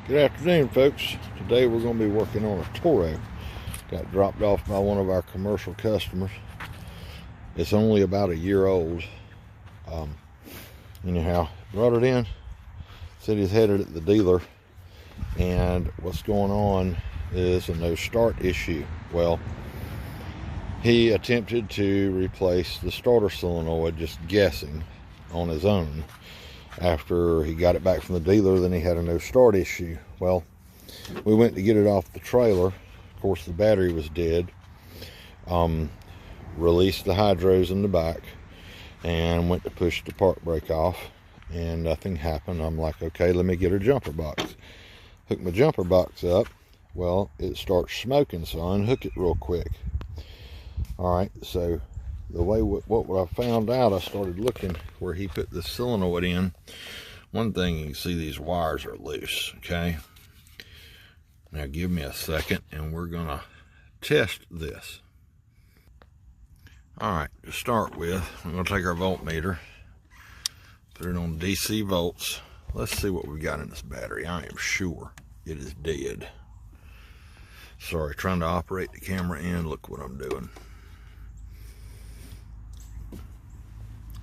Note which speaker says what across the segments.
Speaker 1: Good afternoon, folks. Today we're going to be working on a Toro. Got dropped off by one of our commercial customers. It's only about a year old. Anyhow, brought it in. Said he's headed at the dealer. And what's going on is a no start issue. Well, he attempted to replace the starter solenoid, just guessing, on his own. After he got it back from the dealer, then he had a no start issue. Well, we went to get it off the trailer. Of course, the battery was dead. Released the hydros in the back and went to push the park brake off, and nothing happened. I'm like, okay, let me get a jumper box. Hook my jumper box up. Well, it starts smoking, so I unhook it real quick. All right, so the way what I found out, I started looking where he put the solenoid in. One thing, you can see these wires are loose, okay? Now give me a second and we're gonna test this. All right, to start with, we're gonna take our voltmeter, put it on DC volts. Let's see what we've got in this battery. I am sure it is dead. Sorry, trying to operate the camera in, look what I'm doing.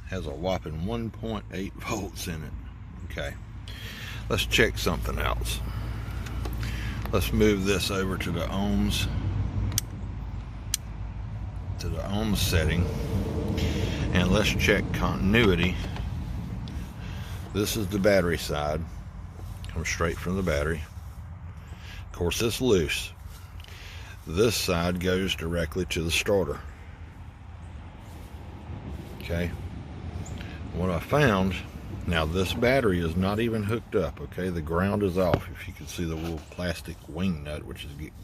Speaker 1: Has a whopping 1.8 volts in it. Okay, let's check something else. Let's move this over to the ohms, setting, and let's check continuity. This is the battery side, comes straight from the battery. Of course, it's loose. This side goes directly to the starter. Okay. What I found, now this battery is not even hooked up, okay? The ground is off. If you can see the little plastic wing nut,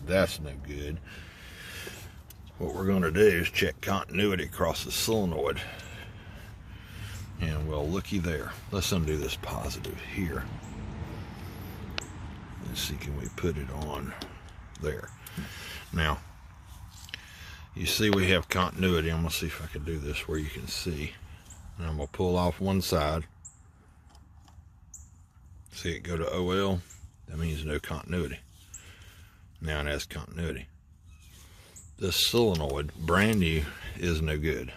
Speaker 1: that's no good. What we're going to do is check continuity across the solenoid. And well, looky there. Let's undo this positive here. Let's see, can we put it on there? Now, you see we have continuity. I'm going to see if I can do this where you can see. And I'm going to pull off one side. See it go to OL? That means no continuity. Now it has continuity. This solenoid, brand new, is no good.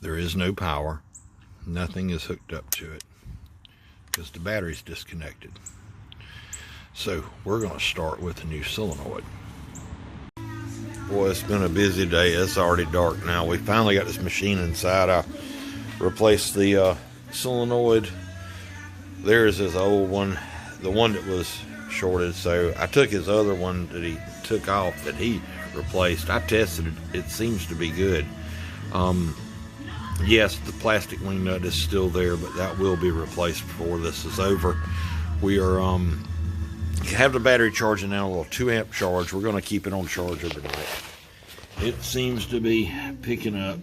Speaker 1: There is no power. Nothing is hooked up to it because the battery's disconnected. So we're going to start with a new solenoid. Boy, it's been a busy day. It's already dark now. We finally got this machine inside. I replaced the solenoid. There's his old one, the one that was shorted. So I took his other one that he took off that he replaced. I tested it. It seems to be good. Yes, the plastic wing nut is still there, but that will be replaced before this is over. We are have the battery charging now, a little 2-amp charge. We're going to keep it on charge overnight. It seems to be picking up.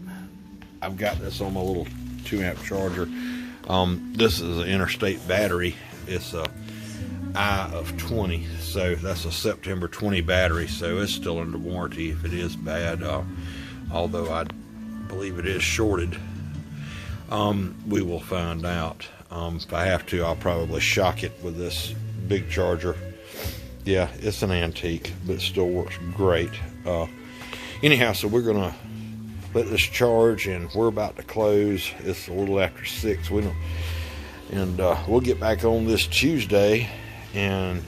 Speaker 1: I've got this on my little 2-amp charger. This is an interstate battery. It's a I of 20, so that's a September 20 battery, so it's still under warranty if it is bad, although I believe it is shorted. We will find out. If I have to, I'll probably shock it with this big charger. Yeah, it's an antique, but it still works great. Anyhow, so we're gonna let this charge, and we're about to close. It's a little after 6. We'll get back on this Tuesday and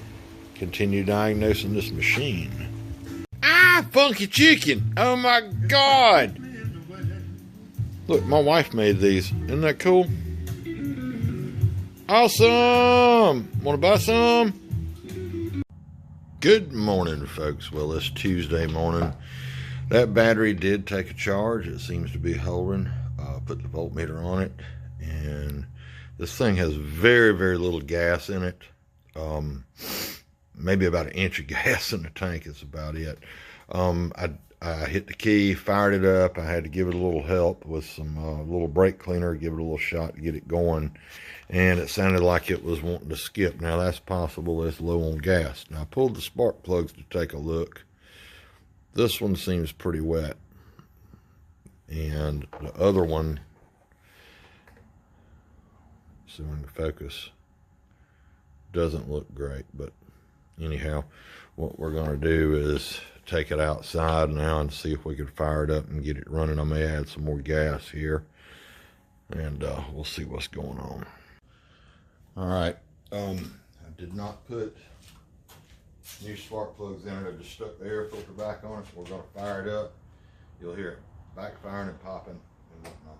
Speaker 1: continue diagnosing this machine. Ah, funky chicken! Oh my God! Look, my wife made these. Isn't that cool? Awesome! Want to buy some? Good morning, folks. Well, it's Tuesday morning. That battery did take a charge. It seems to be holding. Put the voltmeter on it, and this thing has very, very little gas in it. Maybe about 1 inch of gas in the tank is about it. I hit the key, fired it up. I had to give it a little help with some little brake cleaner, give it a little shot to get it going. And it sounded like it was wanting to skip. Now that's possible, it's low on gas. Now I pulled the spark plugs to take a look. This one seems pretty wet. And the other one, see when the focus, doesn't look great. But anyhow, what we're going to do is take it outside now and see if we can fire it up and get it running. I may add some more gas here, and we'll see what's going on. All right, I did not put new spark plugs in it. I just stuck the air filter back on it. We're going to fire it up. You'll hear it backfiring and popping and whatnot.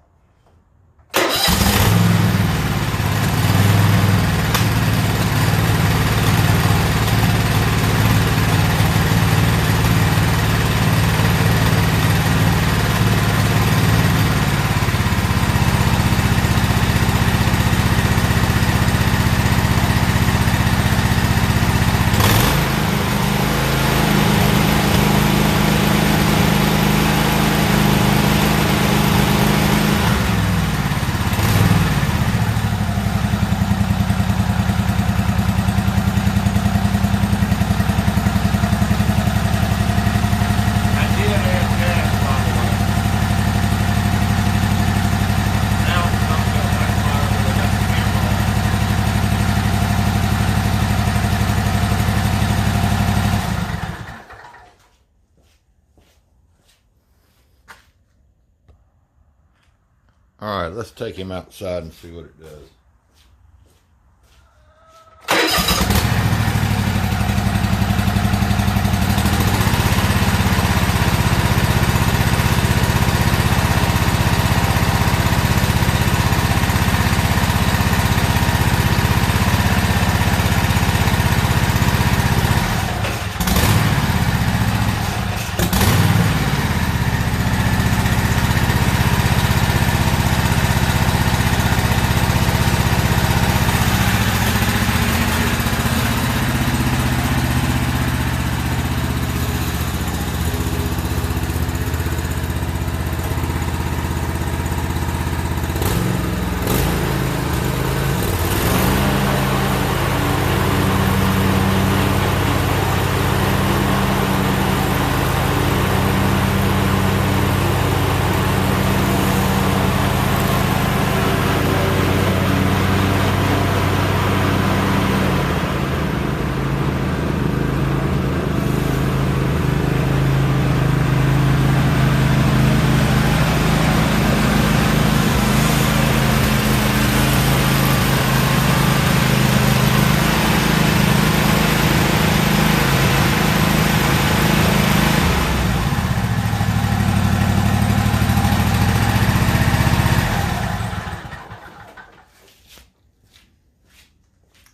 Speaker 1: All right, let's take him outside and see what it does.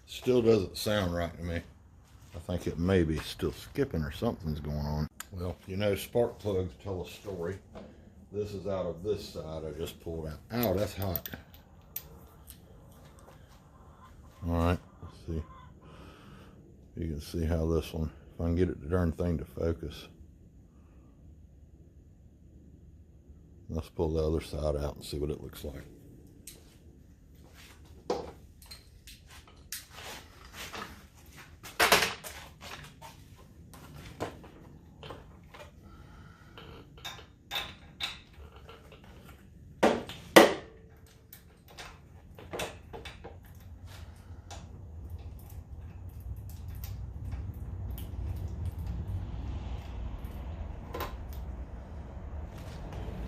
Speaker 1: Still doesn't sound right to me. I think it may be still skipping or something's going on. Well, you know, spark plugs tell a story. This is out of this side I just pulled out. Ow, that's hot. All right, let's see. You can see how this one, if I can get it the darn thing to focus. Let's pull the other side out and see what it looks like.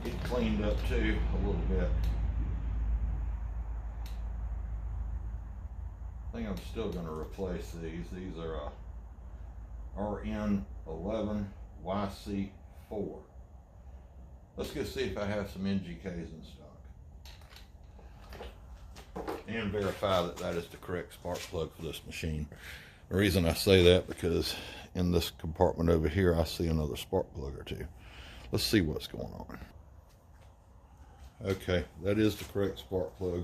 Speaker 1: Get cleaned up too a little bit. I think I'm still going to replace these. These are RN11YC4. Let's go see if I have some NGKs in stock and verify that that is the correct spark plug for this machine. The reason I say that, because in this compartment over here I see another spark plug or two. Let's see what's going on. Okay, that is the correct spark plug.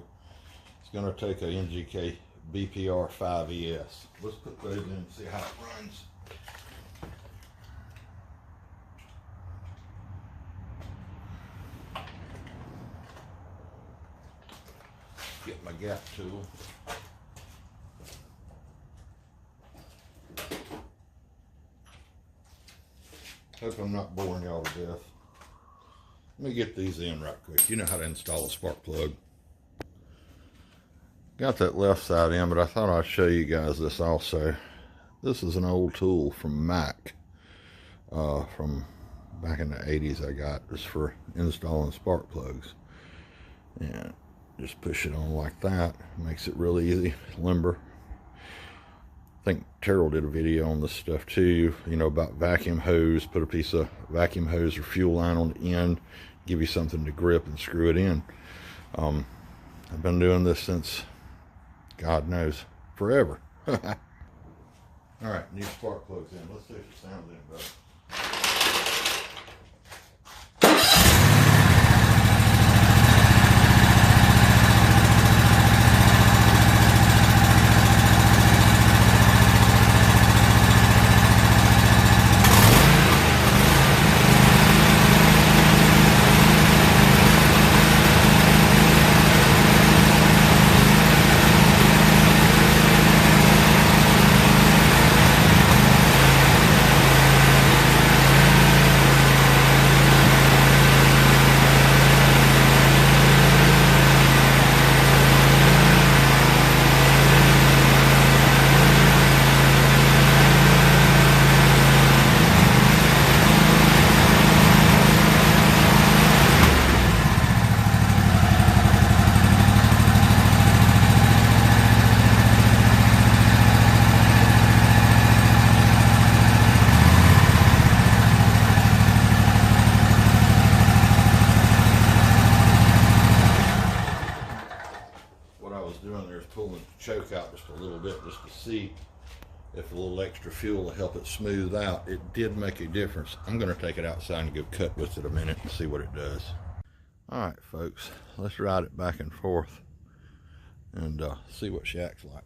Speaker 1: It's going to take a NGK BPR 5ES. Let's put those in and see how it runs. Get my gap tool. Hope I'm not boring y'all to death. Let me get these in right quick. You know how to install a spark plug. Got that left side in, but I thought I'd show you guys this also. This is an old tool from Mac, from back in the 80s. I got this for installing spark plugs. And just push it on like that. Makes it real easy, limber. I think Toro did a video on this stuff too, you know, about vacuum hose. Put a piece of vacuum hose or fuel line on the end, give you something to grip and screw it in. I've been doing this since, God knows, forever. All right, new spark plugs in. Let's see if it sounds any better. Pulling the choke out just a little bit just to see if a little extra fuel will help it smooth out. It did make a difference. I'm going to take it outside and go cut with it a minute and see what it does. All right, folks, let's ride it back and forth and see what she acts like.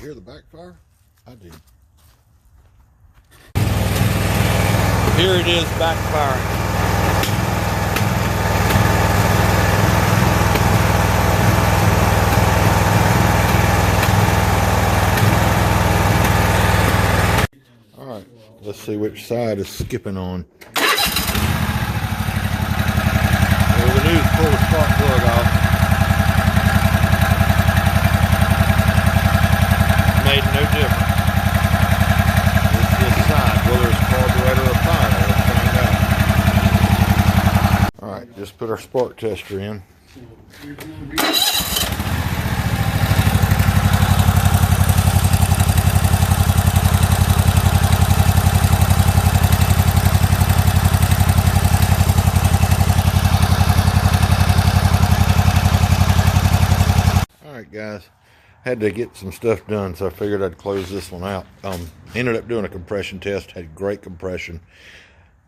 Speaker 1: Hear the backfire? I did. Here it is backfiring. All right, let's see which side is skipping on. Well, the news pull the spark plug off. Made no difference. Let's decide whether it's carburetor or fire. Let's find out. Alright, just put our spark tester in. Alright guys, had to get some stuff done, so I figured I'd close this one out. Ended up doing a compression test, had great compression.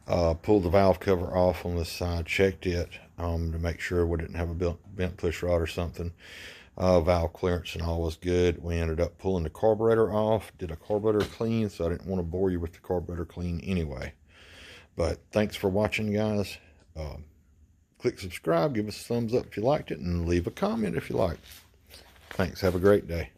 Speaker 1: Pulled the valve cover off on this side, checked it to make sure we didn't have a bent push rod or something. Valve clearance and all was good. We ended up pulling the carburetor off, did a carburetor clean, so I didn't want to bore you with the carburetor clean anyway. But thanks for watching, guys. Click subscribe, give us a thumbs up if you liked it, and leave a comment if you like. Thanks. Have a great day.